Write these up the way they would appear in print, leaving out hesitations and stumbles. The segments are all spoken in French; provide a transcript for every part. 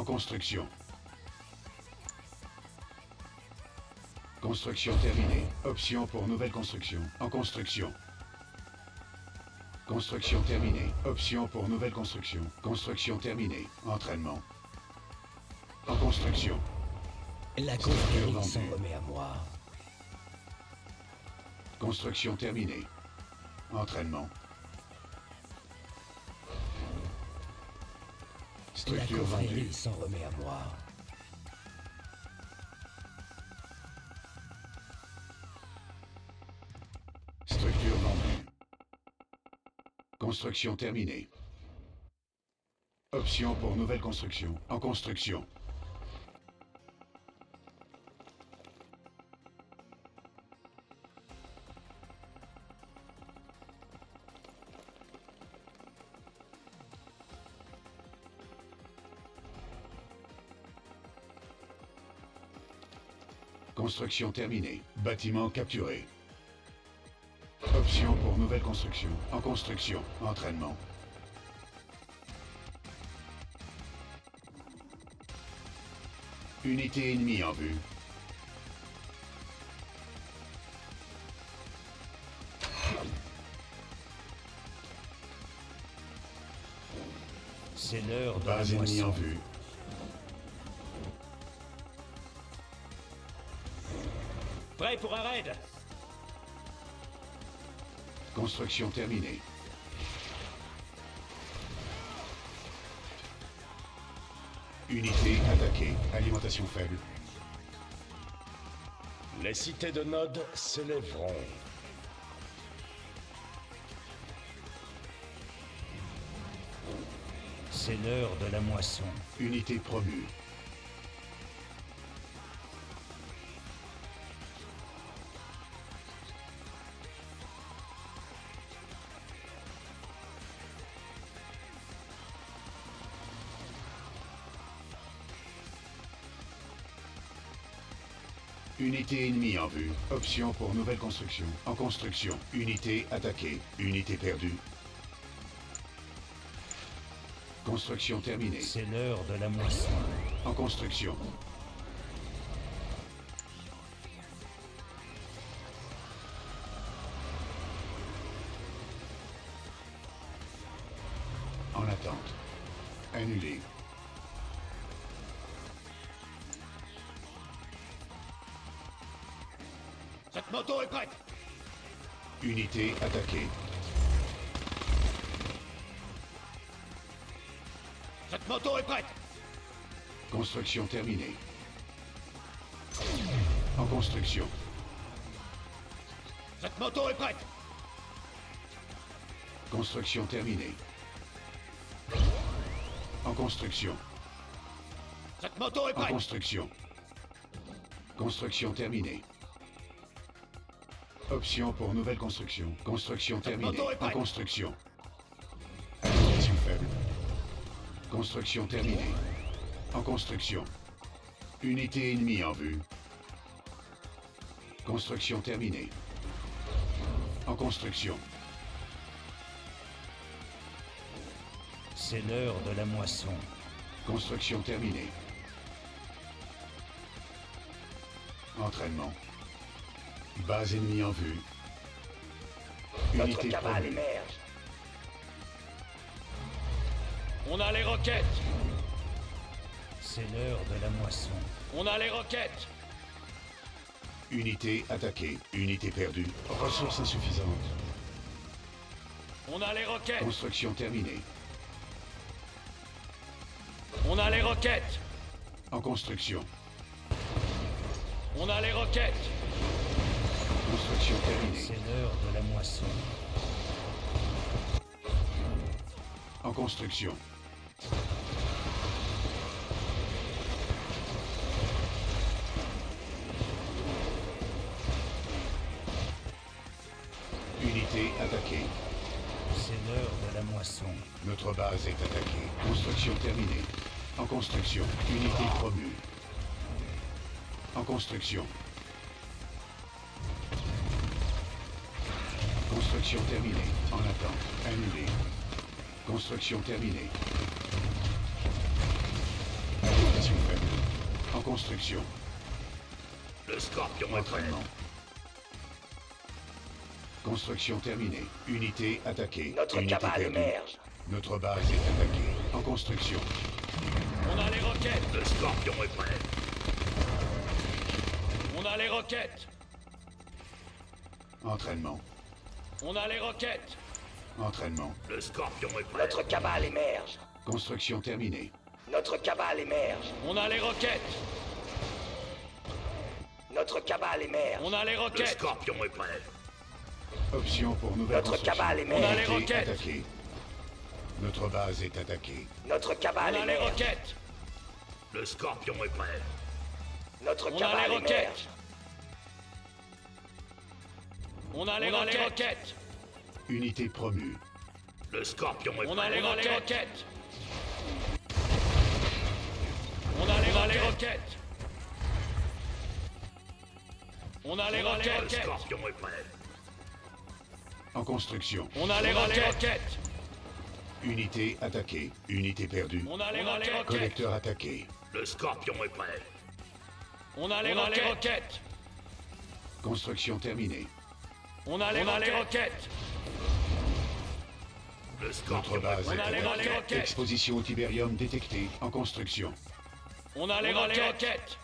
En construction. Construction terminée. Option pour nouvelle construction. En construction. Construction terminée. Option pour nouvelle construction. Construction terminée. Entraînement. En construction. La confrérie s'en remet à moi. Construction terminée. Entraînement. La Structure vendue. confrérie s'en remet à moi. Structure vendue. Construction terminée. Option pour nouvelle construction. En construction. Construction terminée. Bâtiment capturé. Option pour nouvelle construction. En construction. Entraînement. Unité ennemie en vue. C'est l'heure de la Base ennemie en moisson. vue. Prêt pour un raid? Construction terminée. Unité attaquée. Alimentation faible. Les cités de Nod s'élèveront. C'est l'heure de la moisson. Unité promue. Unité ennemie en vue. Option pour nouvelle construction. En construction. Unité attaquée. Unité perdue. Construction terminée. C'est l'heure de la moisson. En construction. En attente. Annulé. Cette moto est prête. Unité attaquée. Cette moto est prête. Construction terminée. En construction. Cette moto est prête. Construction terminée. En construction. Cette moto est En prête. construction. Construction terminée. Option pour nouvelle construction. Construction terminée. moto est En prête. construction. Alimentation faible. Construction terminée. En construction. Unité ennemie en vue. Construction terminée. En construction. C'est l'heure de la moisson. Construction terminée. Entraînement. Base ennemie en vue. Unité promue. émerge. On a les roquettes. C'est l'heure de la moisson. On a les roquettes. Unité attaquée. Unité perdue. Ressources insuffisantes. On a les roquettes. Construction terminée. On a les roquettes. En construction. On a les roquettes. Construction terminée. C'est l'heure de la moisson. En construction. Unité attaquée. C'est l'heure de la moisson. Notre base est attaquée. Construction terminée. En construction. Unité promue. En construction. Construction terminée. En attente. Annulé. Construction terminée. construction. Le Scorpion est prêt. Entraînement. Construction terminée. Unité attaquée. Notre Unité cabale perdue. émerge. Notre base est attaquée. En construction. On a les roquettes. Le Scorpion est prêt. On a les roquettes. Entraînement. On a les roquettes. Entraînement. Le Scorpion est prêt. Notre cabale émerge. Construction terminée. Notre cabale émerge. On a les roquettes. Notre cabale émerge. On a les Le roquettes. Scorpion est prêt. Option pour nouvelle Notre construction. cabale émerge. On a les Unité roquettes. attaquée. Notre base est attaquée. Notre On cabale a les émerge. roquettes. Le Scorpion est prêt. Notre On a cabale les émerge. roquettes. On a les roquettes. Unité promue. Le Scorpion est On prêt. a les roquettes. On a les roquettes. On a les Le roquettes. Scorpion est prêt. En construction. On a les roquettes. Unité attaquée. Unité perdue. On a les roquettes. Collecteur attaqué. Le Scorpion est prêt. On a les roquettes. Construction terminée. On a les roquettes. Le Notre Scorpion est base prêt. est On a les attaquée. roquettes. Exposition au Tiberium détectée. En construction. On a les roquettes.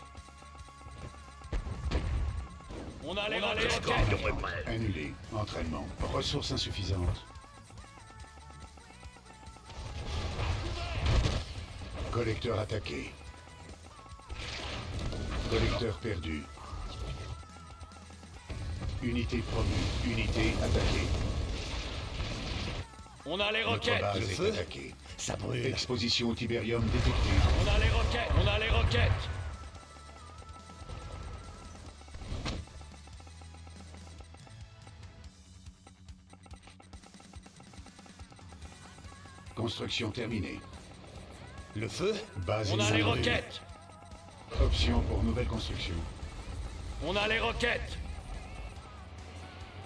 On a les Le roquettes. Scorpion est prêt. Annulé. Entraînement. Ressources insuffisantes. Collecteur attaqué. Collecteur perdu. Unité promue. Unité attaquée. On a les Notre roquettes. base Le est feu attaquée. Ça brûle. Exposition au Tiberium détectée. On a les roquettes. On a les roquettes. Construction terminée. Le feu Base On a les établie. roquettes. Option pour nouvelle construction. On a les roquettes.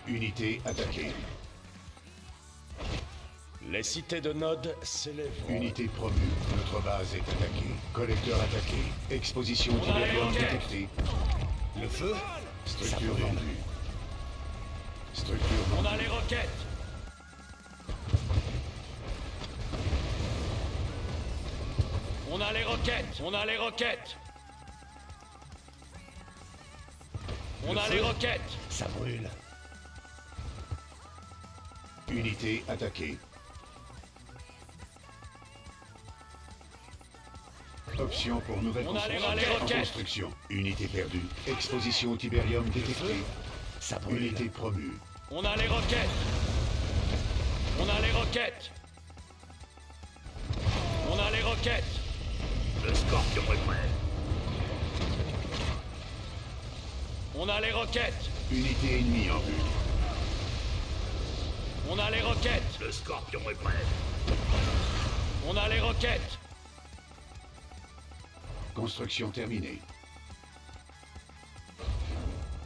Unité attaquée. Les cités de Nod s'élèveront. Unité promue. Notre base est attaquée. Collecteur attaqué. Exposition au On a les Tiberium roquettes. détectée. Le feu Structure brûle. vendue. Structure On vendue. a les roquettes. On a les roquettes. On a les roquettes. On Le a feu les roquettes. Ça brûle. Unité attaquée. Option pour nouvelle On a les construction. En roquettes. construction. Unité perdue. Exposition au Tiberium détectée. Ça brûle. Unité promue. On a les roquettes. On a les roquettes. On a les roquettes. Le Scorpion est prêt. On a les roquettes. Unité ennemie en vue. On a les roquettes. Le Scorpion est prêt. On a les roquettes. Construction terminée.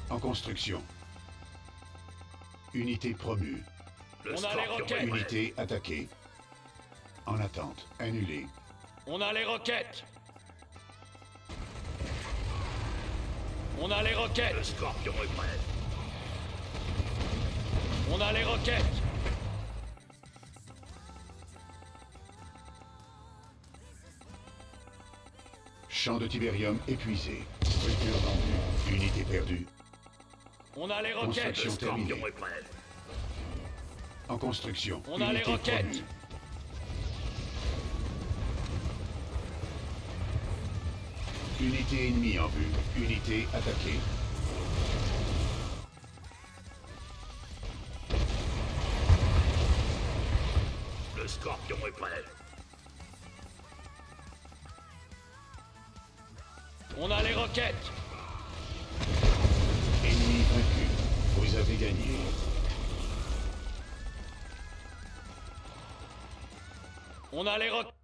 En construction. Unité promue. Le On a les Scorpion est roquettes. prêt. Unité attaquée. En attente. Annulé. On a les roquettes. On a les Le roquettes. Scorpion est prêt. On a les roquettes. Champ de Tiberium épuisé. Structure vendue. Unité perdue. On a les roquettes. Construction Le Scorpion terminée. est prêt. En construction. On a les Unité roquettes. promue. Unité ennemie en vue. Unité attaquée. Le Scorpion est prêt. On a les roquettes. Ennemi vaincu. Vous avez gagné. On a les roquettes.